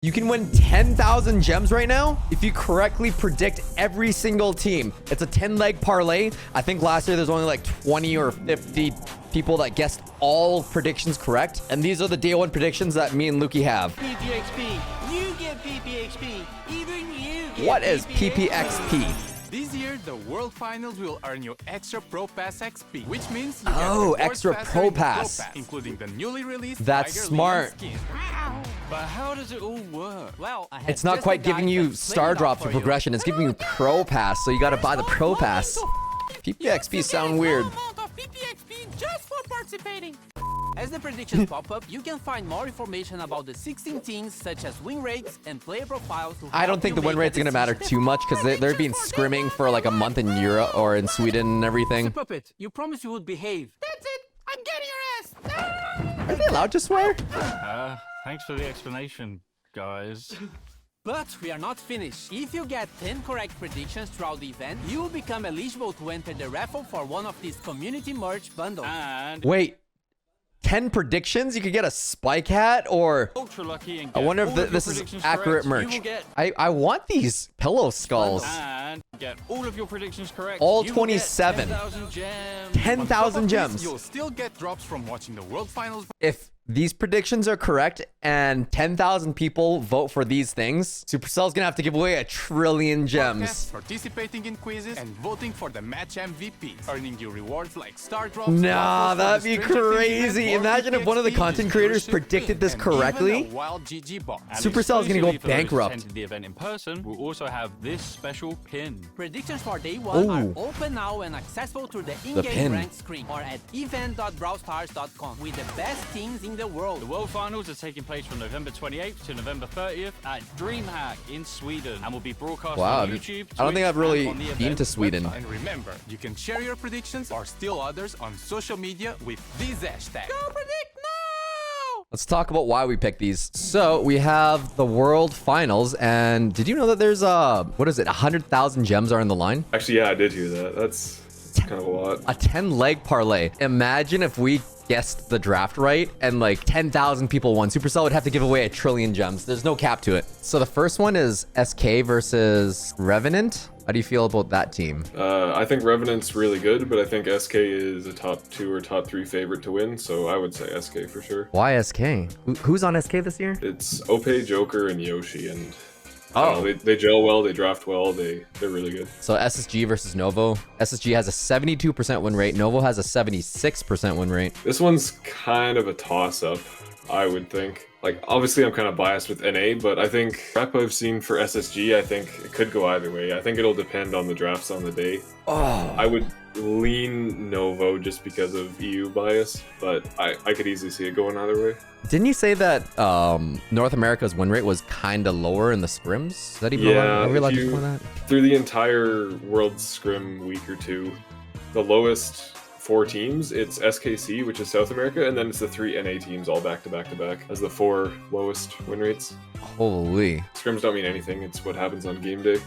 You can win 10,000 gems right now if you correctly predict every single team. It's a 10-leg parlay. I think last year there's only like 20 or 50 people that guessed all predictions correct. And these are the day one predictions that me and Lukey have. PPXP. You get PPXP. Even you get What is PPXP? This year, the World Finals will earn you extra Pro Pass XP, which means you Oh, get extra Pro Pass. including the newly released That's Tiger smart. Lily skin. But how does it all work? Well, I had It's not just quite a guy giving you that star explained it drops all for for you. progression. It's giving you Pro Pass, so you gotta buy the Pro Pass. PPXP sound weird. PPXP just for participating. As the predictions pop up, you can find more information about the 16 teams, such as win rates and player profiles. I don't think the win rate's gonna matter too much because they've been scrimming for like a month in Europe or in Sweden and everything. Puppet, you promised you would behave. That's it. I'm getting your ass. Are they allowed to swear? Thanks for the explanation, guys. But we are not finished. If you get 10 correct predictions throughout the event, you will become eligible to enter the raffle for one of these community merch bundles. And Wait, 10 predictions? You could get a spike hat or... ultra lucky and I get wonder if all of your this is predictions accurate correct, you merch. will get I want these pillow skulls. and get all of your predictions correct. All you will get 27. 10,000 gems. 10,000 On top of gems. this, you'll still get drops from watching the World Finals. If these predictions are correct and 10,000 people vote for these things, Supercell's gonna have to give away 1 trillion gems. Participating in quizzes and voting for the match MVPs, earning you rewards like star drops. Nah, raffles for that'd the be Stranger Things crazy. event, or Imagine if one of the PPXP, content creators viewership, predicted this and even correctly. a wild GG box. And Supercell is gonna go exclusively for those who bankrupt. attended the event in person, we'll also have this special pin. Predictions for day one are Ooh. open now and accessible through the pin. in-game rank screen or at event.brawlstars.com with the best teams in the world. The World Finals are taking place from November 28th to November 30th at DreamHack in Sweden and will be broadcast Wow, on YouTube. I don't think Twitch, I've really and on the been event to Sweden. And remember, you can share your predictions or steal others on social media with this hashtag. Go predict now! Let's talk about why we picked these. So we have the World Finals, and did you know that there's what is it, 100,000 gems are in the line? Actually, yeah, I did hear that. That's kind of a lot. A 10-leg parlay. Imagine if we guessed the draft right and like 10,000 people won. Supercell would have to give away 1 trillion gems. There's no cap to it. So the first one is SK versus Revenant. How do you feel about that team? I think Revenant's really good, but I think SK is a top 2 or top 3 favorite to win, so I would say SK for sure. Why SK? Who's on SK this year? It's Ope, Joker, and Yoshi, and I don't know, they gel well, they draft well, they're really good. So SSG versus Novo. SSG has a 72% win rate. Novo has a 76% win rate. This one's kind of a toss-up, I would think. Like, obviously I'm kind of biased with NA, but I think rep I've seen for SSG, I think it could go either way. I think it'll depend on the drafts on the day. Oh, I would lean Novo just because of EU bias, but I could easily see it going either way. didn't you say that North America's win rate was kind of lower in the scrims? Is that even Yeah, are we allowed if to you- call that? Through the entire World Scrim week or two, the lowest 4 teams, it's SKC, which is South America, and then it's the 3 NA teams all back to back to back as the 4 lowest win rates. Holy. Scrims don't mean anything, it's what happens on game day.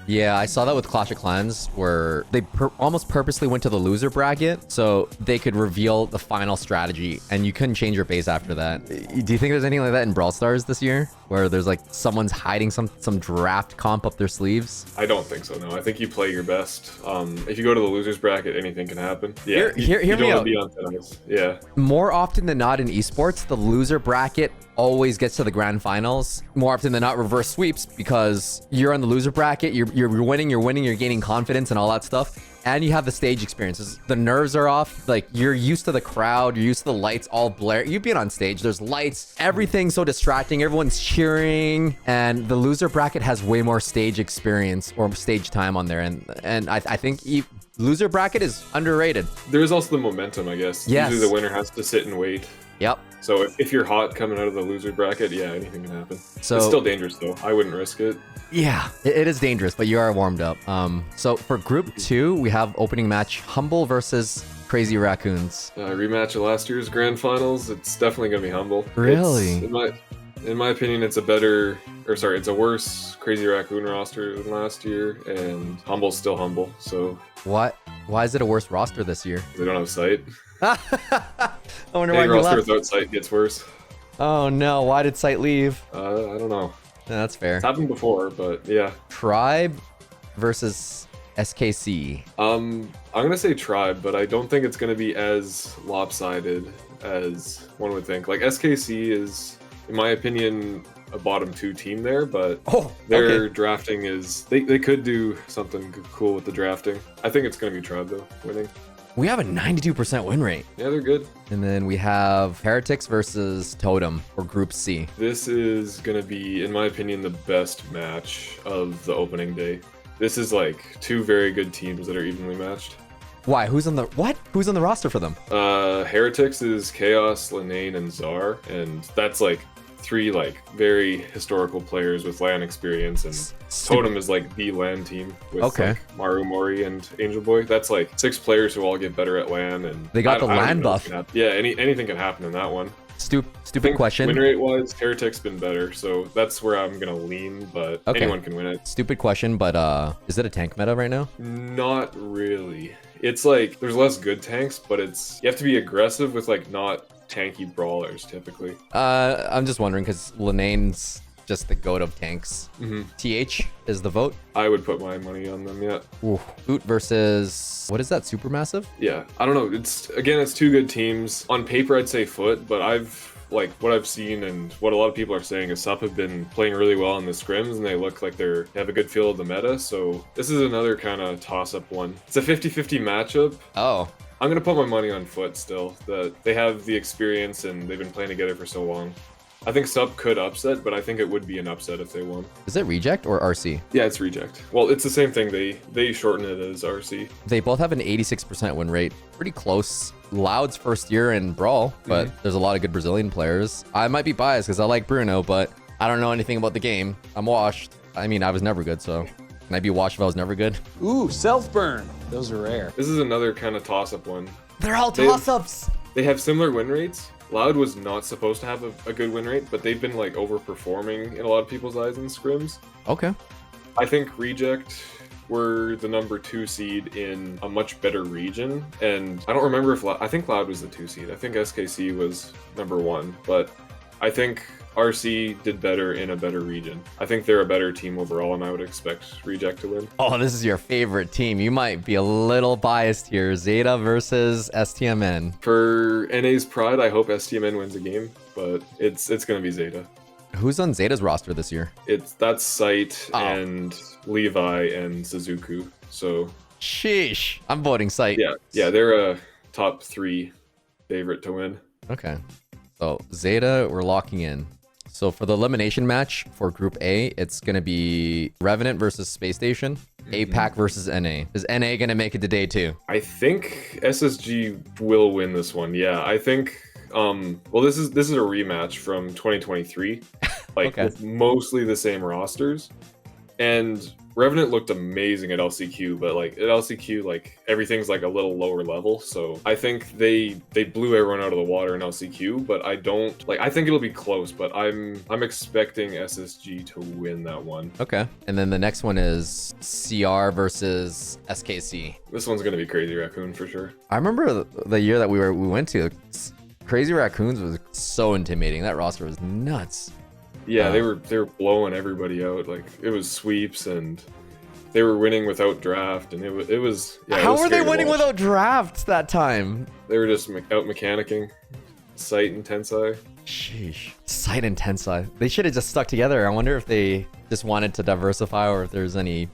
Yeah, I saw that with Clash of Clans where they almost purposely went to the loser bracket so they could reveal the final strategy and you couldn't change your base after that. Do you think there's anything like that in Brawl Stars this year where there's like someone's hiding some draft comp up their sleeves? I don't think so, no. I think you play your best. If you go to the losers bracket, anything can happen. Yeah, Hear you me don't out. want to be on tennis. Yeah. More often than not in esports, the loser bracket always gets to the grand finals. More often than not, reverse sweeps because you're on the loser bracket, you're winning, you're gaining confidence and all that stuff. And you have the stage experiences. The nerves are off. Like, you're used to the crowd, you're used to the lights all blare. You've been on stage, there's lights, everything's so distracting, everyone's cheering. And the loser bracket has way more stage experience or stage time on there. And I think loser bracket is underrated. There is also the momentum, I guess. Yes. Usually the winner has to sit and wait. Yep. So if you're hot coming out of the loser bracket, yeah, anything can happen. So It's still dangerous, though. I wouldn't risk it. yeah, it is dangerous, but you are warmed up. So for group 2, we have opening match Humble versus Crazy Raccoons. Rematch of last year's grand finals. It's definitely going to be Humble. Really? In my opinion, it's a worse Crazy Raccoon roster than last year, and Humble's still Humble, so Why is it a worse roster this year? they don't have sight. I wonder why Any you roster left. without sight gets worse. Oh no, why did Sight leave? I don't know. Yeah, that's fair. It's happened before, but yeah. Tribe versus SKC. I'm gonna say Tribe, but I don't think it's gonna be as lopsided as one would think. Like SKC is, in my opinion, a bottom 2 team there, but their drafting is they could do something cool with the drafting. I think it's gonna be Tribe though, winning. We have a 92% win rate. Yeah, they're good. And then we have Heretics versus Totem for Group C. This is gonna be, in my opinion, the best match of the opening day. This is like 2 very good teams that are evenly matched. Why? Who's on the roster for them? Heretics is Chaos, Linane, and Czar, and that's like 3 like very historical players with LAN experience, and Totem is like the LAN team with like Maru Mori and Angel Boy. That's like 6 players who all get better at LAN, and they got the LAN buff. Yeah, anything can happen in that one. Stupid question. Win rate wise, Heretics been better, so that's where I'm gonna lean, but anyone can win it. Stupid question, but is it a tank meta right now? Not really. It's like there's less good tanks, but it's you have to be aggressive with like not tanky brawlers typically. I'm just wondering because Linane's just the goat of tanks. TH is the vote. I would put my money on them. Yeah. Ooh. Oot versus what is that? Supermassive? Yeah. I don't know. It's 2 good teams. On paper, I'd say Foot, but what I've seen and what a lot of people are saying is Sup have been playing really well in the scrims, and they look like they have a good feel of the meta. So this is another kind of toss-up one. It's a 50-50 matchup. Oh. I'm gonna put my money on Foot still. That they have the experience and they've been playing together for so long. I think Sup could upset, but I think it would be an upset if they won. Is it Reject or RC? Yeah, it's Reject. Well, it's the same thing. They shorten it as RC. They both have an 86% win rate. Pretty close. Loud's first year in Brawl, but there's a lot of good Brazilian players. I might be biased because I like Bruno, but I don't know anything about the game. I'm washed. I mean, I was never good, so can I be washed if I was never good? Ooh, self-burn. Those are rare. This is another kind of toss-up one. They're all toss-ups. They have similar win rates. Loud was not supposed to have a good win rate, but they've been like overperforming in a lot of people's eyes in scrims. Okay. I think Reject were the number 2 seed in a much better region, and I don't remember if I think Loud was the 2 seed. I think SKC was number 1, but I think RC did better in a better region. I think they're a better team overall, and I would expect Reject to win. Oh, this is your favorite team. You might be a little biased here. Zeta versus STMN. For NA's pride, I hope STMN wins a game, but it's gonna be Zeta. Who's on Zeta's roster this year? That's Sight and Levi and Suzuku. So sheesh. I'm voting Sight. Yeah, they're a top 3 favorite to win. Okay. So Zeta, we're locking in. So for the elimination match for Group A, it's going to be Revenant versus Space Station, APAC versus NA. Is NA going to make it to day 2? I think SSG will win this one. Yeah, I think. Well, this is a rematch from 2023, like with mostly the same rosters, and Revenant looked amazing at LCQ, but like at LCQ, like everything's like a little lower level. So I think they blew everyone out of the water in LCQ, but I think it'll be close, but I'm expecting SSG to win that one. Okay. And then the next one is CR versus SKC. This one's gonna be Crazy Raccoon for sure. I remember the year that we went to. Crazy Raccoons was so intimidating. That roster was nuts. Yeah, they were blowing everybody out. Like it was sweeps, and they were winning without draft, and it was. Yeah, how were they winning without drafts that time? They were just out mechanicking Sight and Tensai. Sheesh, Sight and Tensai. They should have just stuck together. I wonder if they just wanted to diversify, or if there's any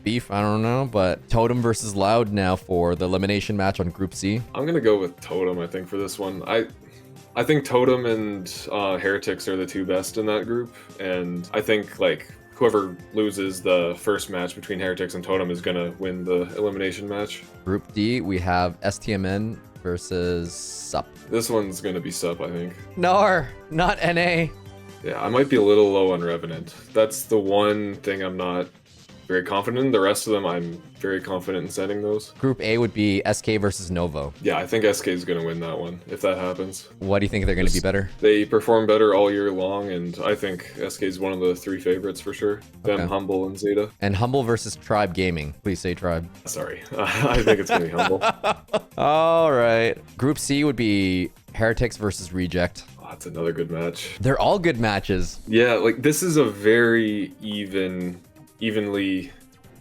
beef. I don't know. But Totem versus Loud now for the elimination match on Group C. I'm gonna go with Totem. I think for this one, I think Totem and Heretics are the 2 best in that group, and I think like whoever loses the first match between Heretics and Totem is gonna win the elimination match. Group D, we have STMN versus SUP. This one's gonna be SUP, I think. No, not NA. Yeah, I might be a little low on Revenant. That's the one thing I'm not very confident in. The rest of them, I'm very confident in sending those. Group A would be SK versus Novo. Yeah, I think SK is going to win that one, if that happens. Why do you think they're going to be better? They perform better all year long, and I think SK is one of the 3 favorites for sure. Them, Humble, and Zeta. And Humble versus Tribe Gaming. Please say Tribe. Sorry. I think it's going to be Humble. All right. Group C would be Heretics versus Reject. That's another good match. They're all good matches. Yeah, like this is a very evenly,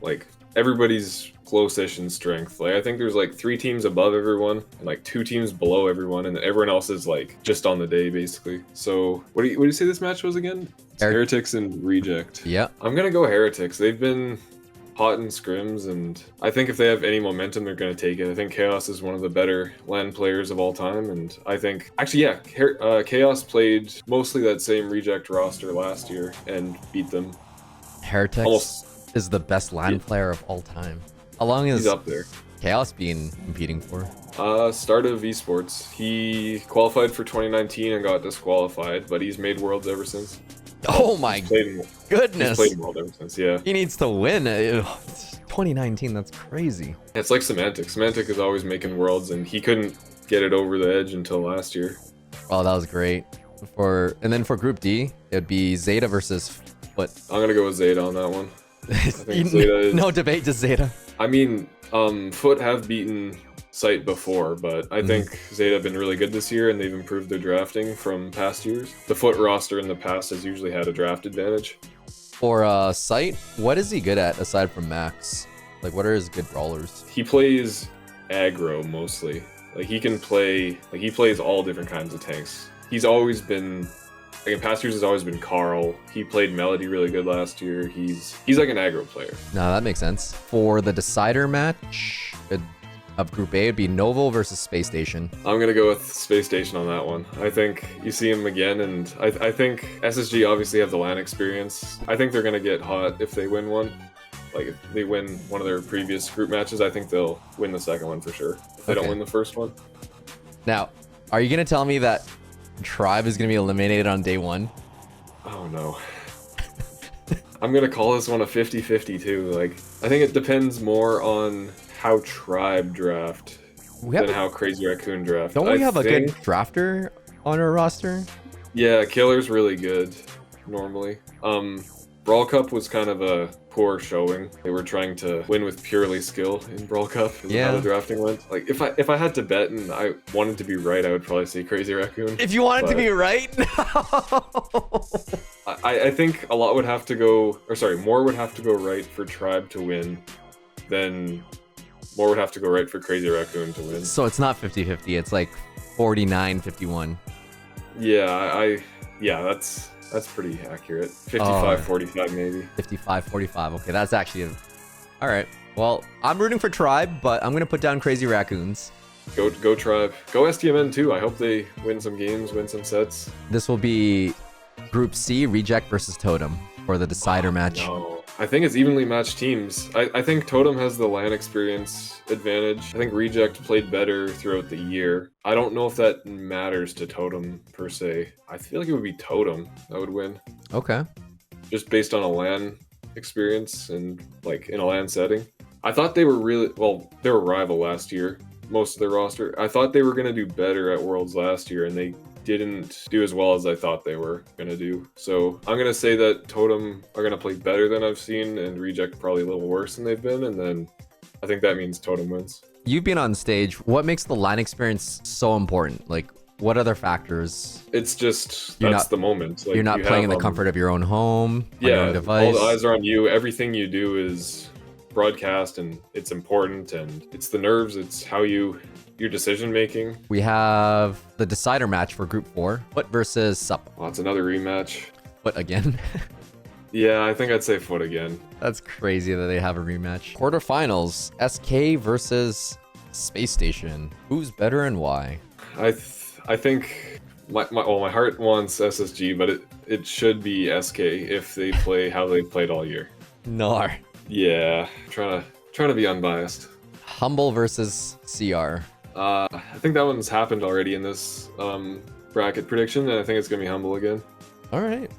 like everybody's close-ish in strength. Like I think there's like 3 teams above everyone and like 2 teams below everyone, and everyone else is like just on the day basically. So what do you say this match was again? It's Heretics and Reject. Yeah. I'm gonna go Heretics. They've been hot in scrims, and I think if they have any momentum, they're going to take it. I think Chaos is one of the better LAN players of all time, and I think, actually, yeah, Chaos played mostly that same Reject roster last year and beat them. Heretics is the best LAN player of all time. How long is he's up there. Chaos been competing for? Start of esports. He qualified for 2019 and got disqualified, but he's made worlds ever since. Oh my goodness. He's played world ever since, yeah. He needs to win. Ugh, 2019, that's crazy. It's like Semantic. Semantic is always making worlds, and he couldn't get it over the edge until last year. Oh, that was great. And then for Group D, it'd be Zeta versus Foot. I'm gonna go with Zeta on that one. I think Zeta is... No debate, just Zeta. I mean, Foot have beaten Sight before, but I think Zeta have been really good this year, and they've improved their drafting from past years. The Foot roster in the past has usually had a draft advantage. For Sight, what is he good at aside from Max? Like, what are his good brawlers? He plays aggro mostly. Like he can play, like he plays all different kinds of tanks. He's always been, like in past years, has always been Carl. He played Melody really good last year. He's like an aggro player. No, that makes sense. For the decider match of Group A, it'd be Novo versus Space Station. I'm gonna go with Space Station on that one. I think you see him again, and I think SSG obviously have the LAN experience. I think they're gonna get hot if they win one. Like if they win one of their previous group matches, I think they'll win the second one for sure. If they don't win the first one. Now, are you gonna tell me that Tribe is gonna be eliminated on day 1? Oh no. I'm gonna call this one a 50-50 too. Like I think it depends more on how Tribe draft than how Crazy Raccoon draft. Don't we have a good drafter on our roster? Yeah, Killer's really good normally. Brawl Cup was kind of a poor showing. They were trying to win with purely skill in Brawl Cup. How the drafting went. Like if I had to bet and I wanted to be right, I would probably say Crazy Raccoon. If you wanted to be right? I think a lot would have to go, or sorry, more would have to go right for Tribe to win than more would have to go right for Crazy Raccoon to win. So it's not 50-50, it's like 49-51. Yeah, yeah, that's pretty accurate. 55-45 maybe. 55-45. Okay, that's actually all right. Well, I'm rooting for Tribe, but I'm gonna put down Crazy Raccoons. Go Tribe. Go STMN too. I hope they win some games, win some sets. This will be Group C, Reject versus Totem for the decider match. No. I think it's evenly matched teams. I think Totem has the LAN experience advantage. I think Reject played better throughout the year. I don't know if that matters to Totem per se. I feel like it would be Totem that would win. Okay. Just based on a LAN experience and like in a LAN setting. I thought they were really, well, they were rival last year, most of their roster. I thought they were going to do better at Worlds last year, and they didn't do as well as I thought they were going to do. So I'm going to say that Totem are going to play better than I've seen, and Reject probably a little worse than they've been, and then I think that means Totem wins. You've been on stage. What makes the LAN experience so important? Like, what other factors? It's just, that's the moment. Like, you're not playing in the comfort of your own home, on your own device. All the eyes are on you. Everything you do is broadcast, and it's important, and it's the nerves. It's how your decision making. We have the decider match for Group 4. Foot versus Sup. Well, it's another rematch. Foot again. Yeah, I think I'd say Foot again. That's crazy that they have a rematch. Quarterfinals, SK versus Space Station. Who's better and why? I think my heart wants SSG, but it should be SK if they play how they played all year. Nar. Yeah, trying to be unbiased. Humble versus CR. I think that one's happened already in this bracket prediction, and I think it's gonna be Humble again. All right.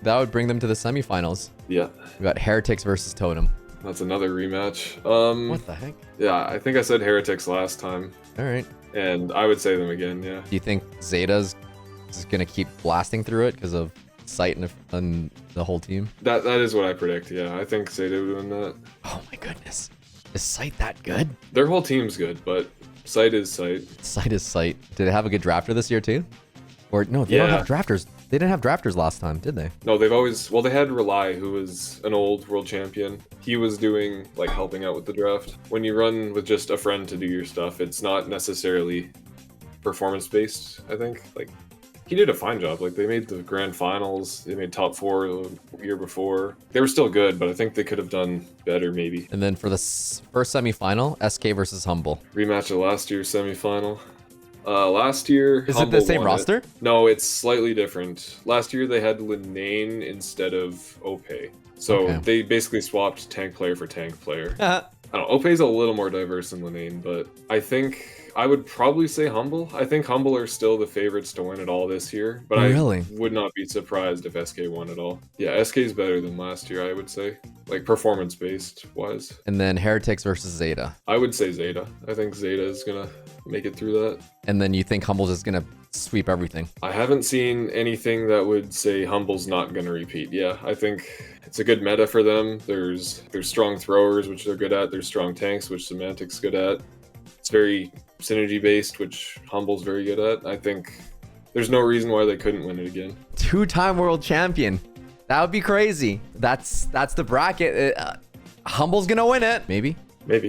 That would bring them to the semifinals. Yeah. We got Heretics versus Totem. That's another rematch. What the heck? Yeah, I think I said Heretics last time. All right. And I would say them again, yeah. Do you think Zeta's just gonna keep blasting through it because of Sight and the whole team? That is what I predict, yeah. I think Zeta would win that. Oh my goodness. Is Sight that good? Their whole team's good, but Sight is Sight. Sight is Sight. Did it have a good drafter this year too? Or no, they don't Yeah. have drafters. They didn't have drafters last time, did they? No, they've always, well, they had Rely, who was an old world champion. He was doing, like, helping out with the draft. When you run with just a friend to do your stuff, it's not necessarily performance-based, I think. Like, he did a fine job. Like, they made the grand finals. They made top 4 the year before. They were still good, but I think they could have done better, maybe. And then for the first semifinal, SK versus Humble. Rematch of last year's semifinal. Last year, Is it Humble the same won roster? No, it's slightly different. Last year they had Linane instead of Ope. So Okay. they basically swapped tank player for tank player. Uh, I don't know, Ope's a little more diverse than Linane, but I think I would probably say Humble. I think Humble are still the favorites to win it all this year, but Really? I would not be surprised if SK won it all. Yeah, SK's better than last year, I would say. Like, performance-based wise. and then Heretics versus Zeta. I would say Zeta. I think Zeta is gonna make it through that. And then you think Humble's is gonna sweep everything. I haven't seen anything that would say Humble's not going to repeat. Yeah, I think it's a good meta for them. There's strong throwers, which they're good at. There's strong tanks, which Semantic's good at. It's very synergy based, which Humble's very good at. I think there's no reason why they couldn't win it again. 2-time world champion. That would be crazy. That's the bracket. Humble's gonna win it. Maybe. Maybe.